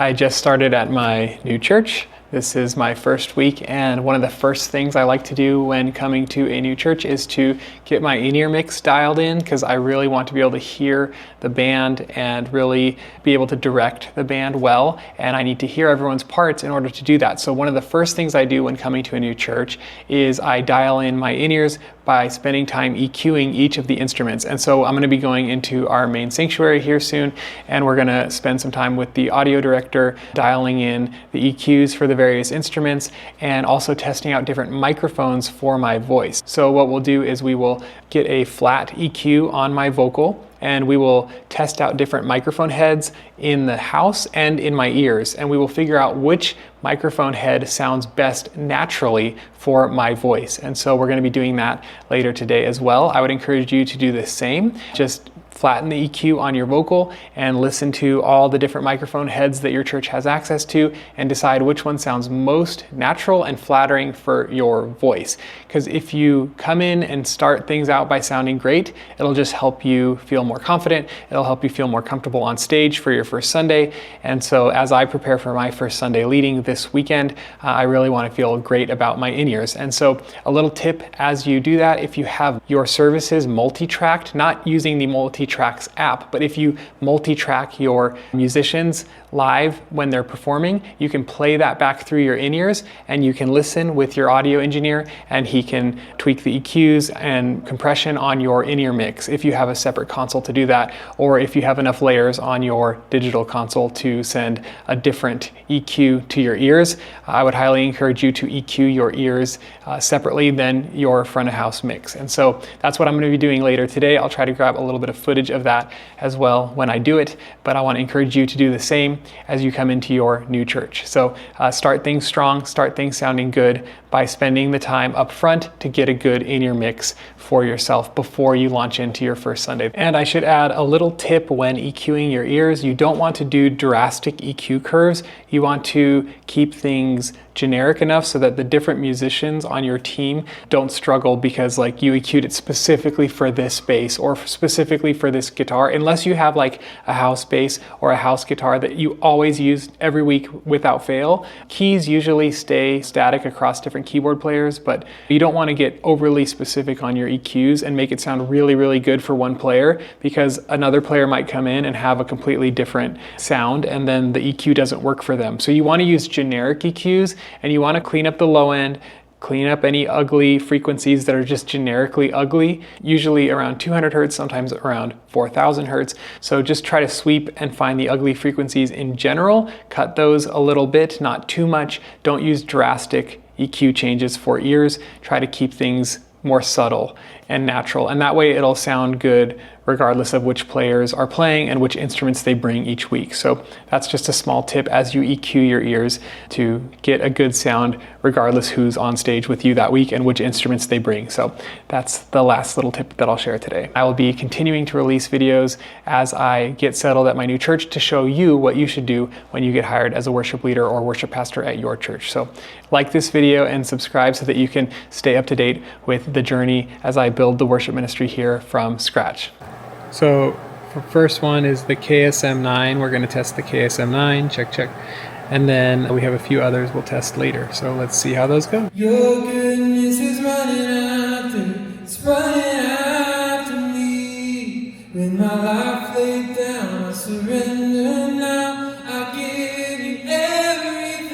I just started at my new church. This is my first week, and one of the first things I like to do when coming to a new church is to get my in-ear mix dialed in, because I really want to be able to hear the band and really be able to direct the band well, and I need to hear everyone's parts in order to do that. So one of the first things I do when coming to a new church is I dial in my in-ears by spending time EQing each of the instruments. And so I'm going to be going into our main sanctuary here soon, and we're going to spend some time with the audio director dialing in the EQs for the various instruments and also testing out different microphones for my voice. So what we'll do is we will get a flat EQ on my vocal, and we will test out different microphone heads in the house and in my ears, and we will figure out which microphone head sounds best naturally for my voice. And so we're going to be doing that later today as well. I would encourage you to do the same. Just flatten the EQ on your vocal and listen to all the different microphone heads that your church has access to and decide which one sounds most natural and flattering for your voice. Because if you come in and start things out by sounding great, it'll just help you feel more confident. It'll help you feel more comfortable on stage for your first Sunday. And so as I prepare for my first Sunday leading this weekend, I really want to feel great about my in-ears. And so a little tip as you do that, if you have your services multi-tracked, not using the multi-tracks app, but if you multi-track your musicians live when they're performing, you can play that back through your in-ears, and you can listen with your audio engineer, and he can tweak the EQs and compression on your in-ear mix if you have a separate console to do that, or if you have enough layers on your digital console to send a different EQ to your ears. I would highly encourage you to EQ your ears separately than your front of house mix. And so that's what I'm going to be doing later today. I'll try to grab a little bit of footage of that as well when I do it, but I want to encourage you to do the same as you come into your new church. So start things strong, start things sounding good by spending the time up front to get a good in-ear mix for yourself before you launch into your first Sunday. And I should add a little tip when EQing your ears. You don't want to do drastic EQ curves. You want to keep things generic enough so that the different musicians on your team don't struggle because like you EQ'd it specifically for this bass or specifically for this guitar, unless you have like a house bass or a house guitar that you always use every week without fail. Keys usually stay static across different keyboard players, but you don't want to get overly specific on your EQs and make it sound really, really good for one player, because another player might come in and have a completely different sound and then the EQ doesn't work for them. So you want to use generic EQs, and you want to clean up the low end, clean up any ugly frequencies that are just generically ugly, usually around 200 hertz, sometimes around 4,000 hertz. So just try to sweep and find the ugly frequencies in general, cut those a little bit, not too much. Don't use drastic EQ changes for ears. Try to keep things more subtle and natural, and that way it'll sound good regardless of which players are playing and which instruments they bring each week. So that's just a small tip as you EQ your ears to get a good sound regardless who's on stage with you that week and which instruments they bring. So that's the last little tip that I'll share today. I will be continuing to release videos as I get settled at my new church to show you what you should do when you get hired as a worship leader or worship pastor at your church. So like this video and subscribe so that you can stay up to date with the journey as I build the worship ministry here from scratch. So the first one is the KSM9. We're going to test the KSM9, check. And then we have a few others we'll test later. So let's see how those go. Your goodness is running after, it's running after me. With my life laid down, I surrender now. I give you everything.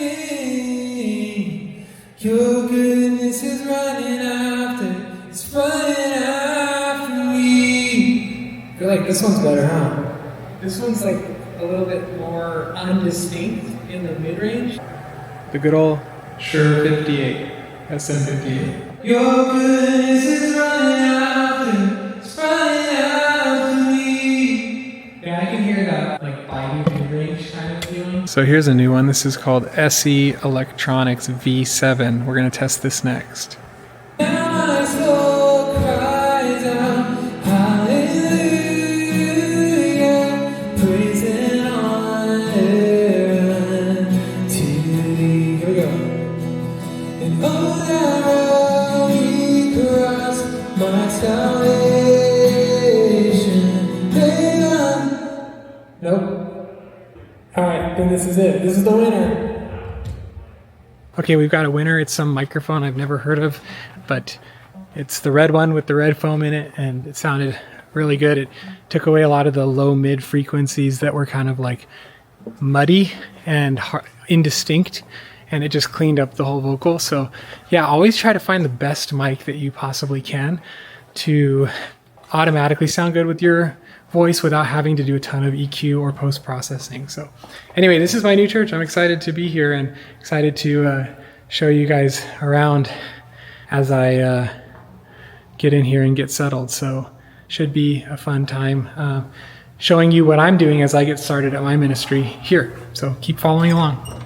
Your goodness is running after, it's running after me. I feel like this one's better, huh? This one's like a little bit more undistinct in the mid-range. The good old Shure 58, SM58. Your goodness is running after, it's running after me. Yeah, I can hear that like biting mid-range kind of feeling. So here's a new one. This is called SE Electronics V7. We're going to test this next. Now my soul cries out, hallelujah, praising honor to thee. Here we go. And oh, that holy cross, my salvation, paid on. Nope. All right, then this is is it. This is the winner. Okay, we've got a winner. It's some microphone I've never heard of, but it's the red one with the red foam in it, and it sounded really good. It took away a lot of the low mid frequencies that were kind of like muddy and indistinct, and it just cleaned up the whole vocal. So yeah, always try to find the best mic that you possibly can to automatically sound good with your voice without having to do a ton of EQ or post-processing. So anyway, this is my new church. I'm excited to be here and excited to show you guys around as I get in here and get settled. So should be a fun time showing you what I'm doing as I get started at my ministry here. So keep following along.